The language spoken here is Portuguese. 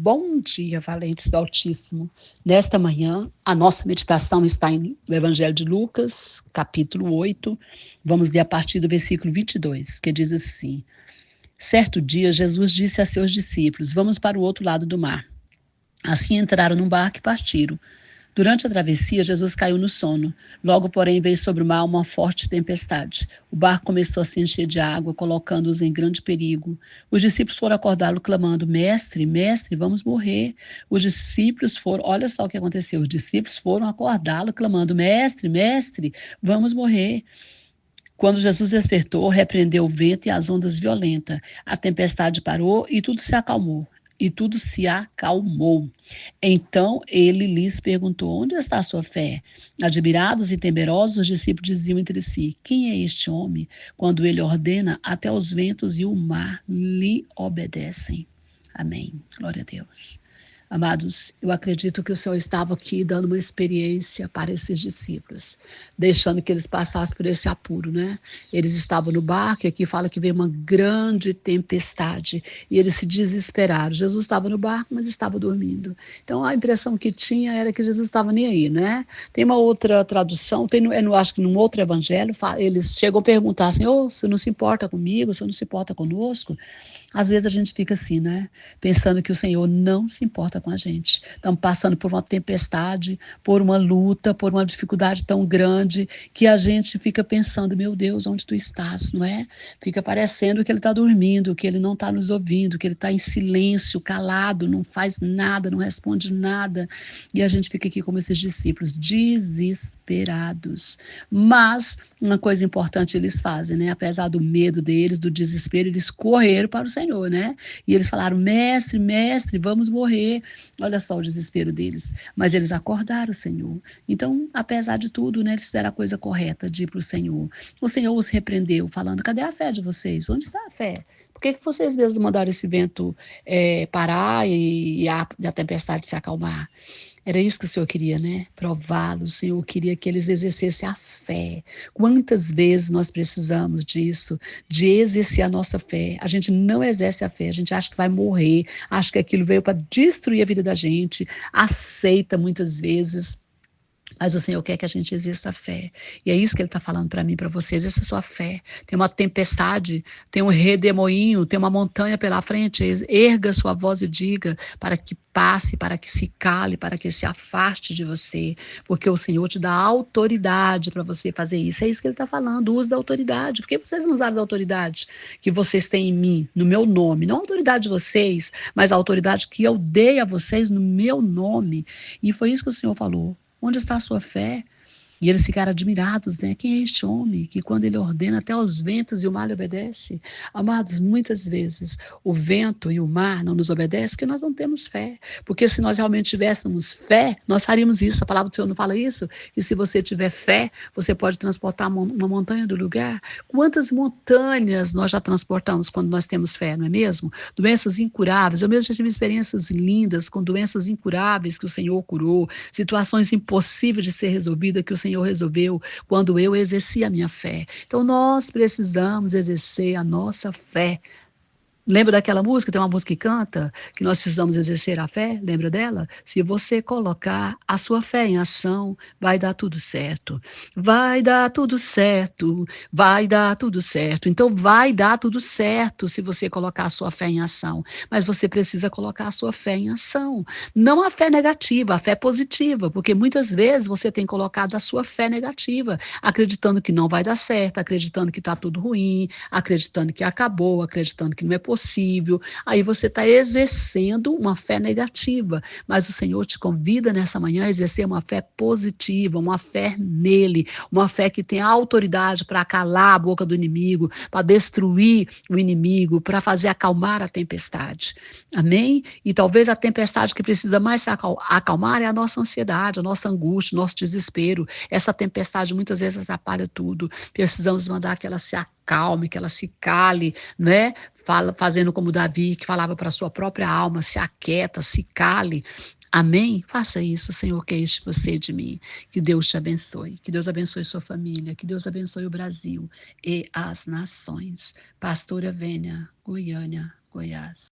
Bom dia, valentes do Altíssimo. Nesta manhã, a nossa meditação está no Evangelho de Lucas, capítulo 8. Vamos ler a partir do versículo 22, que diz assim: Certo dia, Jesus disse a seus discípulos: Vamos para o outro lado do mar. Assim entraram num barco e partiram. Durante a travessia, Jesus caiu no sono. Logo, porém, veio sobre o mar uma forte tempestade. O barco começou a se encher de água, colocando-os em grande perigo. Os discípulos foram acordá-lo, clamando: Mestre, mestre, vamos morrer. Os discípulos foram, olha só o que aconteceu. Os discípulos foram acordá-lo, clamando: Mestre, mestre, vamos morrer. Quando Jesus despertou, repreendeu o vento e as ondas violentas. A tempestade parou e tudo se acalmou. Então ele lhes perguntou: Onde está a sua fé? Admirados e temerosos, os discípulos diziam entre si: Quem é este homem? Quando ele ordena, até os ventos e o mar lhe obedecem. Amém. Glória a Deus. Amados, eu acredito que o Senhor estava aqui dando uma experiência para esses discípulos, deixando que eles passassem por esse apuro, né? Eles estavam no barco e aqui fala que veio uma grande tempestade e eles se desesperaram. Jesus estava no barco, mas estava dormindo. Então a impressão que tinha era que Jesus estava nem aí, né? Tem uma outra tradução, acho que num outro evangelho, eles chegam a perguntar assim: você não se importa comigo, você não se importa conosco? Às vezes a gente fica assim, né? Pensando que o Senhor não se importa com a gente. Estamos passando por uma tempestade, por uma luta, por uma dificuldade tão grande que a gente fica pensando: meu Deus, onde tu estás, não é? Fica parecendo que ele está dormindo, que ele não está nos ouvindo, que ele está em silêncio, calado, não faz nada, não responde nada. E a gente fica aqui como esses discípulos, desesperados. Mas uma coisa importante eles fazem, né? Apesar do medo deles, do desespero, eles correram para o Senhor, né? E eles falaram: Mestre, mestre, vamos morrer. Olha só o desespero deles. Mas eles acordaram o Senhor. Então, apesar de tudo, né, eles fizeram a coisa correta de ir para o Senhor. O Senhor os repreendeu, falando: Cadê a fé de vocês? Onde está a fé? Por que vocês mesmos mandaram esse vento parar e a tempestade se acalmar? Era isso que o Senhor queria, né? Prová-los. O Senhor queria que eles exercessem a fé. Quantas vezes nós precisamos disso, de exercer a nossa fé? A gente não exerce a fé, a gente acha que vai morrer, acha que aquilo veio para destruir a vida da gente, aceita muitas vezes. Mas o Senhor quer que a gente exerça a fé. E é isso que Ele está falando para mim, para vocês. Exerça a sua fé. Tem uma tempestade, tem um redemoinho, tem uma montanha pela frente. Erga sua voz e diga para que passe, para que se cale, para que se afaste de você. Porque o Senhor te dá autoridade para você fazer isso. É isso que Ele está falando. Use da autoridade. Por que vocês não usaram da autoridade que vocês têm em mim, no meu nome? Não a autoridade de vocês, mas a autoridade que eu dei a vocês no meu nome. E foi isso que o Senhor falou. Onde está a sua fé? E eles ficaram admirados, né? Quem é este homem que quando ele ordena até os ventos e o mar lhe obedece? Amados, muitas vezes o vento e o mar não nos obedecem porque nós não temos fé. Porque se nós realmente tivéssemos fé, nós faríamos isso. A palavra do Senhor não fala isso? E se você tiver fé, você pode transportar uma montanha do lugar. Quantas montanhas nós já transportamos quando nós temos fé, não é mesmo? Doenças incuráveis. Eu mesmo já tive experiências lindas com doenças incuráveis que o Senhor curou, situações impossíveis de ser resolvidas que o Senhor resolveu quando eu exerci a minha fé. Então nós precisamos exercer a nossa fé. Lembra daquela música? Tem uma música que canta que nós precisamos exercer a fé? Lembra dela? Se você colocar a sua fé em ação, vai dar tudo certo. Vai dar tudo certo. Vai dar tudo certo. Então vai dar tudo certo se você colocar a sua fé em ação. Mas você precisa colocar a sua fé em ação. Não a fé negativa, a fé positiva. Porque muitas vezes você tem colocado a sua fé negativa, acreditando que não vai dar certo, acreditando que está tudo ruim, acreditando que acabou, acreditando que não é possível. Aí você está exercendo uma fé negativa, mas o Senhor te convida nessa manhã a exercer uma fé positiva, uma fé nele, uma fé que tem autoridade para calar a boca do inimigo, para destruir o inimigo, para fazer acalmar a tempestade. Amém? E talvez a tempestade que precisa mais se acalmar é a nossa ansiedade, a nossa angústia, o nosso desespero. Essa tempestade muitas vezes atrapalha tudo. Precisamos mandar que ela se acalme, que ela se cale, né? Fazendo como Davi, que falava para a sua própria alma: se aquieta, se cale. Amém? Faça isso, o Senhor quer este você de mim. Que Deus te abençoe. Que Deus abençoe sua família. Que Deus abençoe o Brasil e as nações. Pastora Vênia, Goiânia, Goiás.